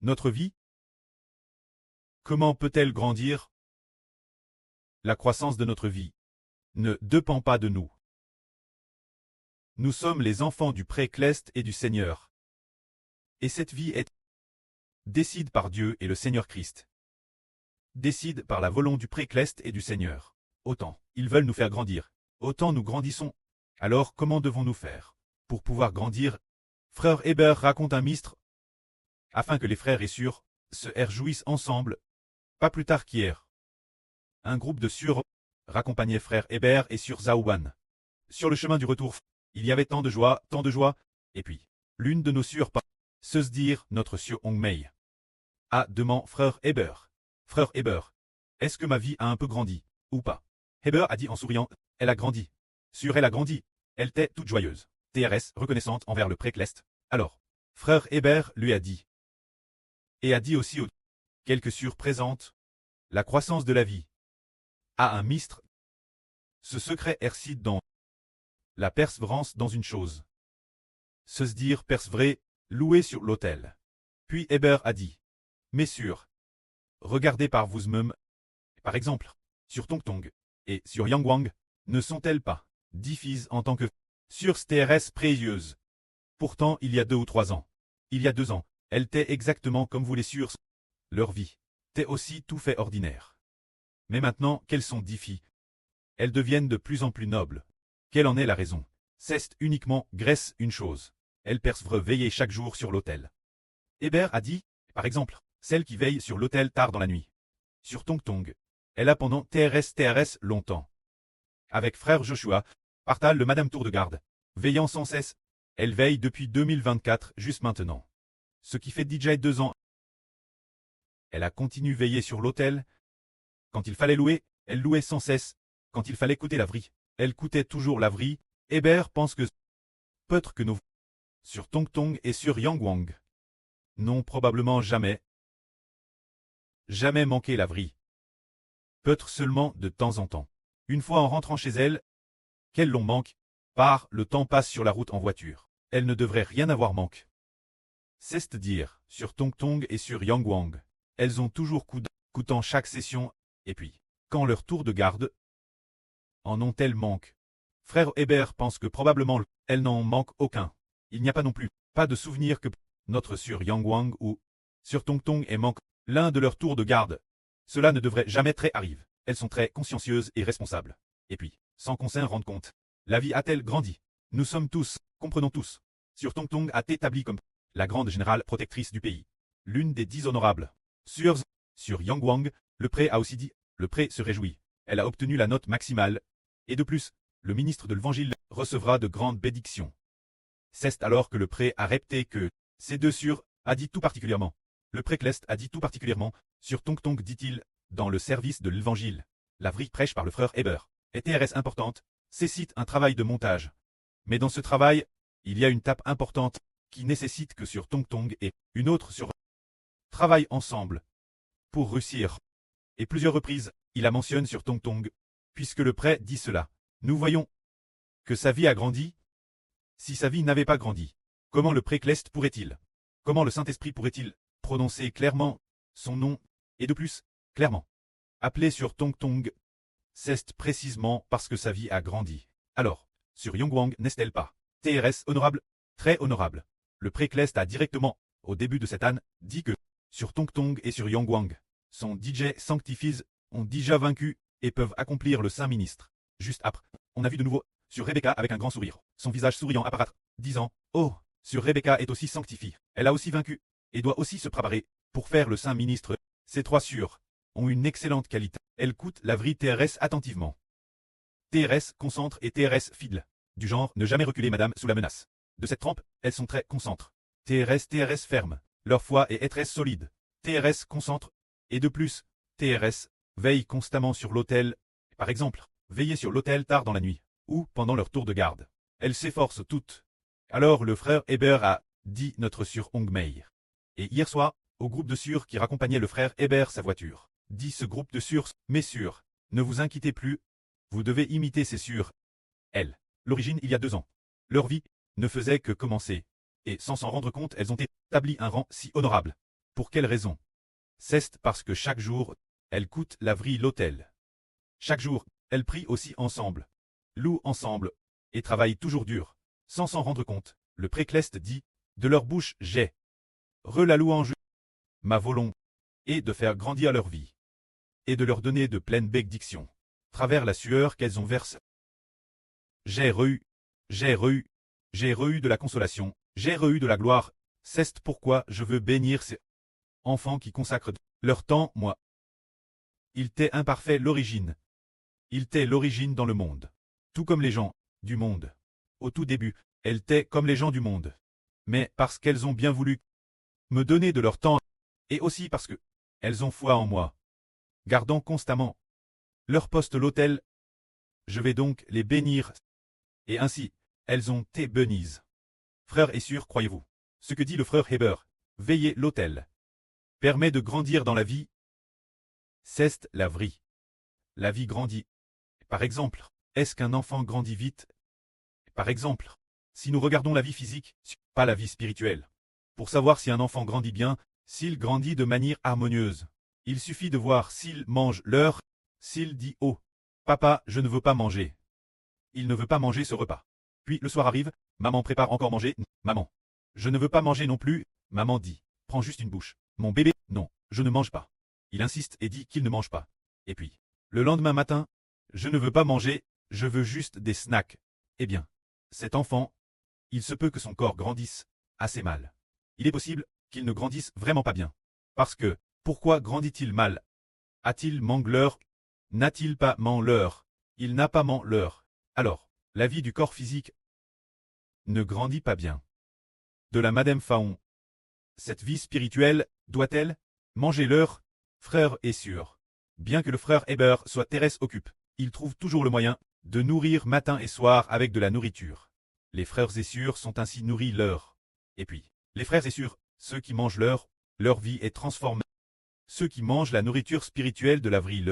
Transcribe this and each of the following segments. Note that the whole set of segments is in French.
Notre vie? Comment peut-elle grandir? La croissance de notre vie ne dépend pas de nous. Nous sommes les enfants du Précleste et du Seigneur. Et cette vie est décide par Dieu et le Seigneur Christ. Décide par la volonté du Précleste et du Seigneur. Autant ils veulent nous faire grandir, autant nous grandissons. Alors comment devons-nous faire pour pouvoir grandir? Frère Hébert raconte un mistre, afin que les frères et sœurs se réjouissent ensemble. Pas plus tard qu'hier, un groupe de sœurs raccompagnait frère Hébert et sœur Zaouban. Sur le chemin du retour, il y avait tant de joie, et puis, l'une de nos sœurs se dire notre sœur Hongmei. Ah, demande frère Hébert. Frère Hébert, est-ce que ma vie a un peu grandi, ou pas? Hébert a dit en souriant, elle a grandi. Sur elle a grandi. Elle était toute joyeuse. TRS, reconnaissante envers le Précleste. Alors, frère Hébert lui a dit. Et a dit aussi aux quelques sœurs présentes, la croissance de la vie a un mistre. Ce secret réside dans la persévérance dans une chose. Se dire persévérer, louer sur l'autel. Puis Hébert a dit, messieurs, regardez par vous-même, par exemple, sur Tongtong et sur Yangwang, ne sont-elles pas diffises en tant que sur TRS précieuses? Pourtant, il y a 2 ou 3 ans, il y a 2 ans, elles étaient exactement comme vous les sur leur vie était aussi tout fait ordinaire. Mais maintenant qu'elles sont diffies, elles deviennent de plus en plus nobles. Quelle en est la raison? C'est uniquement Grèce une chose. Elles persévèrent veiller chaque jour sur l'autel. Hébert a dit, par exemple, celle qui veille sur l'autel tard dans la nuit. Sur Tongtong, elle a pendant TRS longtemps. Avec frère Joshua, partage le Madame Tour de Garde, veillant sans cesse. Elle veille depuis 2024 juste maintenant. Ce qui fait déjà 2 ans. Elle a continué veiller sur l'autel. Quand il fallait louer, elle louait sans cesse. Quand il fallait coûter la vraie, elle coûtait toujours la vraie. Hébert pense que peut-être que nos sur Tongtong et sur Yangwang n'ont probablement jamais manqué la vraie. Peut-être seulement de temps en temps. Une fois en rentrant chez elle, qu'elle l'on manque, par le temps passe sur la route en voiture. Elle ne devrait rien avoir manque. C'est-à-dire, sur Tongtong et sur Yangwang, elles ont toujours coûtant chaque session, et puis, quand leur tour de garde, en ont-elles manque? Frère Hébert pense que probablement elles n'en manquent aucun. Il n'y a pas non plus, pas de souvenir que notre sur Yangwang ou sur Tongtong et manque l'un de leurs tours de garde. Cela ne devrait jamais très arriver. Elles sont très consciencieuses et responsables. Et puis, sans qu'on s'en rende compte, la vie a-t-elle grandi? Nous sommes tous, comprenons tous. Sur Tongtong a été établie comme la grande générale protectrice du pays. L'une des 10 honorables. Sur Yangwang, le pré a aussi dit, le pré se réjouit. Elle a obtenu la note maximale. Et de plus, le ministre de l'Évangile recevra de grandes bénédictions. C'est alors que le pré a répété que ces 2 sur a dit tout particulièrement. Le Précleste a dit tout particulièrement, sur Tongtong dit-il, dans le service de l'Évangile. La vraie prêche par le frère Hébert est TRS importante, nécessite un travail de montage. Mais dans ce travail, il y a une tape importante qui nécessite que sur Tongtong et une autre sur travaillent ensemble pour réussir. Et plusieurs reprises, il la mentionne sur Tongtong, puisque le prêtre dit cela. Nous voyons que sa vie a grandi. Si sa vie n'avait pas grandi, comment le Précleste pourrait-il? Comment le Saint-Esprit pourrait-il prononcer clairement son nom, et de plus, clairement, appeler sur Tongtong? C'est précisément parce que sa vie a grandi. Alors, sur Yangwang n'est-elle pas TRS honorable, très honorable? Le Précleste a directement, au début de cette année, dit que, sur Tongtong et sur Yangwang, son DJ sanctifies ont déjà vaincu et peuvent accomplir le Saint Ministre. Juste après, on a vu de nouveau, sur Rebecca avec un grand sourire, son visage souriant apparaître, disant, oh, sur Rebecca est aussi sanctifiée, elle a aussi vaincu, et doit aussi se préparer, pour faire le Saint Ministre. Ces 3 sûrs ont une excellente qualité, elles coûtent la vraie TRS attentivement. TRS concentre et TRS fidèle. Du genre, ne jamais reculer madame sous la menace. De cette trempe, elles sont très concentres. TRS ferme. Leur foi est très solide. TRS concentre. Et de plus, TRS veille constamment sur l'autel. Par exemple, veiller sur l'autel tard dans la nuit, ou pendant leur tour de garde. Elles s'efforcent toutes. Alors le frère Hébert a dit notre sur Hongmei. Et hier soir, au groupe de sûrs qui raccompagnait le frère Hébert sa voiture, dit ce groupe de sûrs, messieurs, ne vous inquiétez plus, vous devez imiter ces sûrs. Elles, l'origine il y a 2 ans. Leur vie ne faisait que commencer, et sans s'en rendre compte elles ont établi un rang si honorable. Pour quelle raison? C'est parce que chaque jour, elles coûtent la vie l'autel. Chaque jour, elles prient aussi ensemble, louent ensemble, et travaillent toujours dur, sans s'en rendre compte. Le précleste dit, de leur bouche j'ai la louange, ma volonté, et de faire grandir leur vie, et de leur donner de pleines bénédictions, travers la sueur qu'elles ont versée. J'ai reçu de la consolation, j'ai reçu de la gloire, c'est pourquoi je veux bénir ces enfants qui consacrent leur temps, moi. Il t'est imparfait l'origine. Il t'est l'origine dans le monde. Tout comme les gens du monde. Au tout début, elles t'est comme les gens du monde. Mais parce qu'elles ont bien voulu me donner de leur temps, et aussi parce que elles ont foi en moi, gardant constamment leur poste l'autel, je vais donc les bénir. Et ainsi, elles ont été bénies. Frères et sœurs, croyez-vous ce que dit le frère Heber? Veillez l'autel permet de grandir dans la vie. C'est la vie. La vie grandit. Par exemple, est-ce qu'un enfant grandit vite? Par exemple, si nous regardons la vie physique, pas la vie spirituelle. Pour savoir si un enfant grandit bien, s'il grandit de manière harmonieuse, il suffit de voir s'il mange l'heure, s'il dit « Oh, papa, je ne veux pas manger ». Il ne veut pas manger ce repas. Puis le soir arrive, maman prépare encore manger, maman. Je ne veux pas manger non plus, maman dit. Prends juste une bouche. Mon bébé, non, je ne mange pas. Il insiste et dit qu'il ne mange pas. Et puis, le lendemain matin, je ne veux pas manger, je veux juste des snacks. Eh bien, cet enfant, il se peut que son corps grandisse assez mal. Il est possible qu'il ne grandisse vraiment pas bien. Parce que, pourquoi grandit-il mal? A-t-il manqué l'heure? N'a-t-il pas manqué l'heure? Il n'a pas manqué l'heure. Alors, la vie du corps physique ne grandit pas bien. De la Madame Faon. Cette vie spirituelle doit-elle manger l'heure? Frère et sœur. Bien que le frère Heber soit terrestre occupe, il trouve toujours le moyen de nourrir matin et soir avec de la nourriture. Les frères et sœurs sont ainsi nourris l'heure. Et puis, les frères et sœurs, ceux qui mangent leur vie est transformée. Ceux qui mangent la nourriture spirituelle de la vie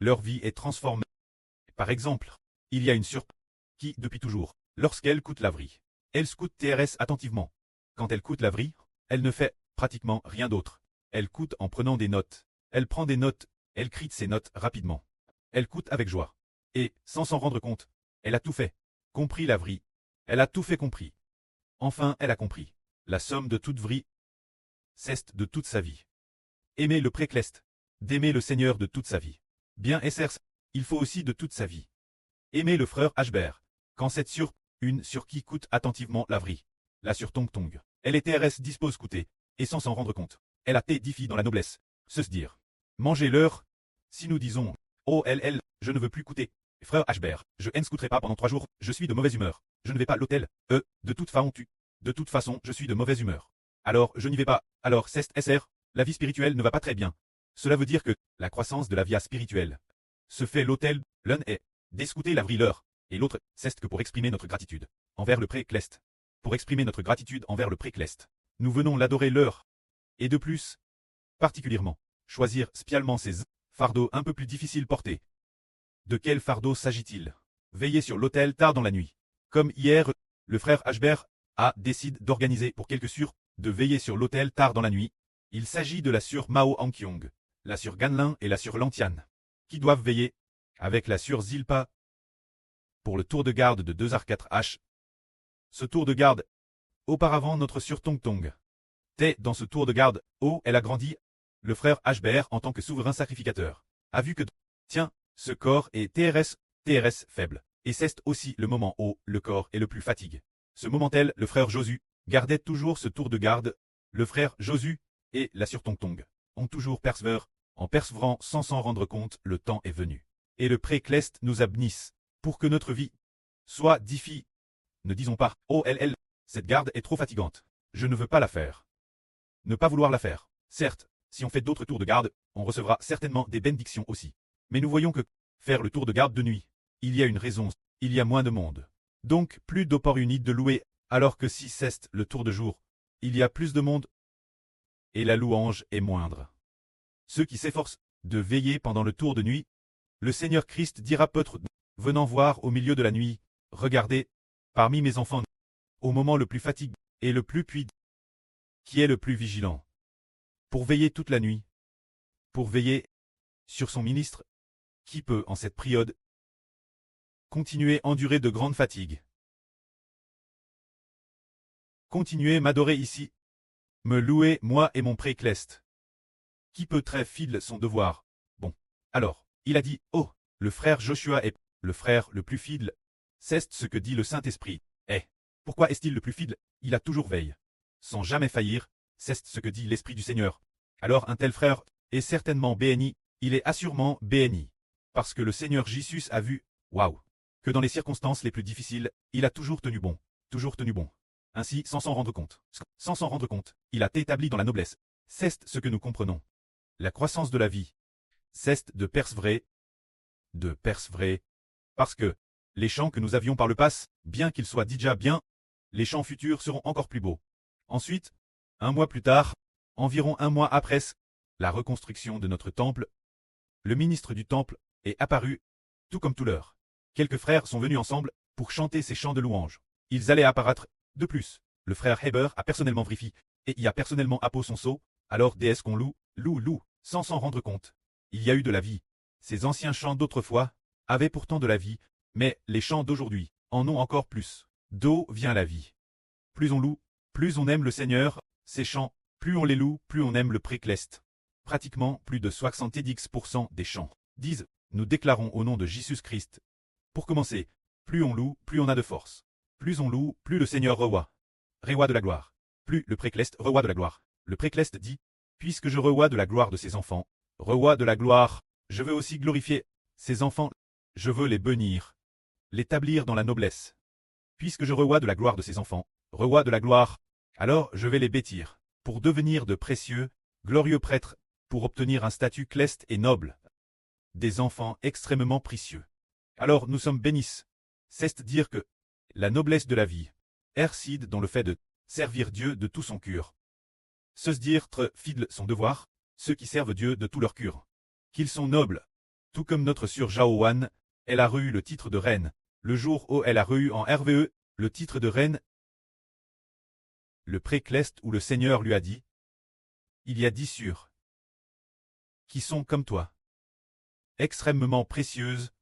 leur vie est transformée. Par exemple, il y a une sœur qui, depuis toujours, lorsqu'elle coûte la vie, elle scoute TRS attentivement. Quand elle coûte la vie, elle ne fait pratiquement rien d'autre. Elle coûte en prenant des notes. Elle prend des notes, elle crie ses notes rapidement. Elle coûte avec joie. Et, sans s'en rendre compte, elle a tout fait. Compris la vie. Elle a tout fait compris. Enfin, elle a compris. La somme de toute vie, c'est de toute sa vie. Aimer le précleste. D'aimer le Seigneur de toute sa vie. Bien SRC, il faut aussi de toute sa vie. Aimer le frère Ashbert. Quand cette sur qui coûte attentivement la vie. La sur Tong Tong. Elle est TRS dispose coûter, et sans s'en rendre compte. Elle a t'édifié dans la noblesse. Se dire. Manger l'heure. Si nous disons, oh je ne veux plus coûter. Frère Ashbert, je ne scouterai pas pendant 3 jours, je suis de mauvaise humeur. Je ne vais pas à l'hôtel, de toute façon De toute façon, je suis de mauvaise humeur. Alors, je n'y vais pas. Alors, c'est SR, la vie spirituelle ne va pas très bien. Cela veut dire que, la croissance de la vie spirituelle se fait l'hôtel, l'un est d'escouter la vie l'heure, et l'autre, c'est que pour exprimer notre gratitude envers le précleste. Pour exprimer notre gratitude envers le précleste, nous venons l'adorer l'heure. Et de plus, particulièrement, choisir spécialement ces fardeaux un peu plus difficiles portés. De quel fardeau s'agit-il? Veiller sur l'autel tard dans la nuit. Comme hier, le frère Ashbert décide d'organiser pour quelques sûrs de veiller sur l'autel tard dans la nuit. Il s'agit de la sûre Mao Ankyong, la sûre Ganlin et la sûre Lantian, qui doivent veiller, avec la sûre Zilpa, pour le tour de garde de 2h4H. Ce tour de garde, auparavant notre sûre Tong Tong. Dans ce tour de garde, elle a grandi. Le frère Ashbert, en tant que souverain sacrificateur, a vu que, tiens, ce corps est TRS faible, et c'est aussi le moment où le corps est le plus fatigué. Ce moment tel, le frère Josu gardait toujours ce tour de garde. Le frère Josu et la sûre Tong Tong ont toujours persévérant sans s'en rendre compte, le temps est venu. Et le précleste nous abnisse, pour que notre vie soit difficile. Ne disons pas, oh cette garde est trop fatigante. Je ne veux pas la faire. Ne pas vouloir la faire. Certes, si on fait d'autres tours de garde, on recevra certainement des bénédictions aussi. Mais nous voyons que, faire le tour de garde de nuit, il y a une raison, il y a moins de monde. Donc, plus d'opportunités de louer, alors que si c'est le tour de jour, il y a plus de monde, et la louange est moindre. Ceux qui s'efforcent de veiller pendant le tour de nuit, le Seigneur Christ dira peut-être, venant voir au milieu de la nuit, regardez, parmi mes enfants, au moment le plus fatigué et le plus puissant, Qui est le plus vigilant? Pour veiller toute la nuit. Pour veiller sur son ministre. Qui peut, en cette période, continuer à endurer de grandes fatigues? Continuez m'adorer ici. Me louer, moi et mon précleste. Qui peut très fidèle son devoir? Bon. Alors, il a dit, oh, le frère Joshua est le frère le plus fidèle. C'est ce que dit le Saint-Esprit. Eh, pourquoi est-il le plus fidèle? Il a toujours veille. Sans jamais faillir, c'est ce que dit l'Esprit du Seigneur. Alors un tel frère est certainement béni, il est assurément béni. Parce que le Seigneur Jésus a vu, waouh, que dans les circonstances les plus difficiles, il a toujours tenu bon. Toujours tenu bon. Ainsi, sans s'en rendre compte. Sans s'en rendre compte, il a été établi dans la noblesse. C'est ce que nous comprenons. La croissance de la vie. C'est de persévérer. De persévérer. Parce que, les champs que nous avions par le passé, bien qu'ils soient déjà bien, les champs futurs seront encore plus beaux. Ensuite, un mois plus tard, environ un mois après la reconstruction de notre temple, le ministre du temple est apparu, tout comme tout l'heure. Quelques frères sont venus ensemble pour chanter ces chants de louange. Ils allaient apparaître. De plus, le frère Heber a personnellement vérifié et y a personnellement apposé son sceau. Alors déesse qu'on loue, sans s'en rendre compte. Il y a eu de la vie. Ces anciens chants d'autrefois avaient pourtant de la vie, mais les chants d'aujourd'hui en ont encore plus. D'où vient la vie? Plus on loue, plus on aime le Seigneur, ces chants, plus on les loue, plus on aime le précleste. Pratiquement plus de 70% des chants disent « Nous déclarons au nom de Jésus-Christ ». Pour commencer, plus on loue, plus on a de force. Plus on loue, plus le Seigneur roi de la gloire. Plus le précleste roi de la gloire. Le précleste dit « Puisque je roi de la gloire de ses enfants, roi de la gloire, je veux aussi glorifier ses enfants, je veux les bénir, l'établir dans la noblesse. Puisque je roi de la gloire de ses enfants, roi de la gloire, alors je vais les bâtir, pour devenir de précieux, glorieux prêtres, pour obtenir un statut cleste et noble. Des enfants extrêmement précieux. Alors nous sommes bénis. C'est dire que la noblesse de la vie réside dans le fait de servir Dieu de tout son cœur. Se dire très fidèle son devoir, ceux qui servent Dieu de tout leur cœur. Qu'ils sont nobles. Tout comme notre sœur Jaoan, elle a reçu le titre de reine, le jour où elle a reçu en RVE le titre de reine. Le précleste où le Seigneur lui a dit, il y a 10 sœurs qui sont comme toi, extrêmement précieuses.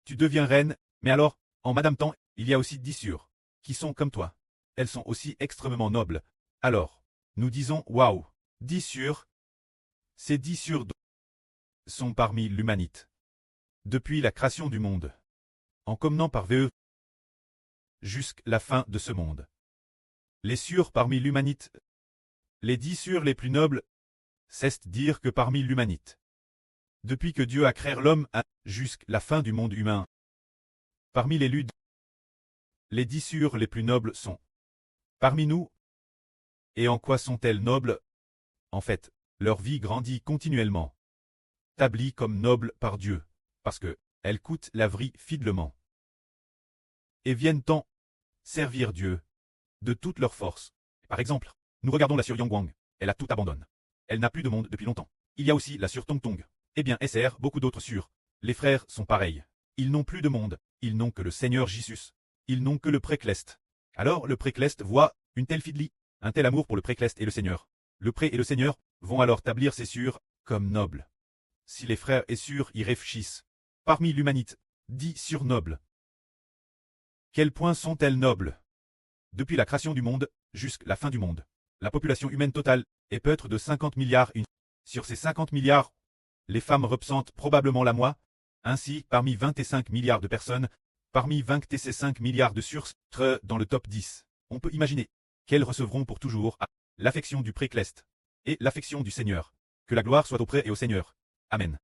Tu deviens reine, mais alors, en Madame Temps, il y a aussi 10 sœurs qui sont comme toi. Elles sont aussi extrêmement nobles. Alors, nous disons, waouh, 10 sœurs. Ces 10 sœurs sont parmi l'humanité. Depuis la création du monde. En commençant par VE. Jusqu'à la fin de ce monde. Les sœurs parmi l'humanité. Les 10 sœurs les plus nobles. C'est dire que parmi l'humanité. Depuis que Dieu a créé l'homme jusqu'à la fin du monde humain. Parmi les ludes. Les 10 sœurs les plus nobles sont parmi nous. Et en quoi sont-elles nobles? En fait, leur vie grandit continuellement. Établies comme nobles par Dieu, parce que elles coûtent la vie fidèlement. Et viennent tant servir Dieu de toute leur force. Par exemple, nous regardons la sœur Yang Wang, elle a tout abandonné. Elle n'a plus de monde depuis longtemps. Il y a aussi la sœur Tong Tong. Eh bien, SR, beaucoup d'autres sœurs. Les frères sont pareils. Ils n'ont plus de monde, ils n'ont que le Seigneur Jésus. Ils n'ont que le précleste. Alors le précleste voit une telle fidélité, un tel amour pour le précleste et le Seigneur. Le pré et le Seigneur vont alors établir ces sœurs comme nobles. Si les frères et sœurs y réfléchissent, parmi l'humanité, 10 sœurs nobles. Quels points sont-elles nobles? Depuis la création du monde, jusqu'à la fin du monde, la population humaine totale est peut-être de 50 milliards. Sur ces 50 milliards, les femmes représentent probablement la moitié. Ainsi, parmi 25 milliards de personnes, parmi 25 milliards de sœurs dans le top 10, on peut imaginer qu'elles recevront pour toujours l'affection du précleste et l'affection du Seigneur. Que la gloire soit au pré et au Seigneur. Amen.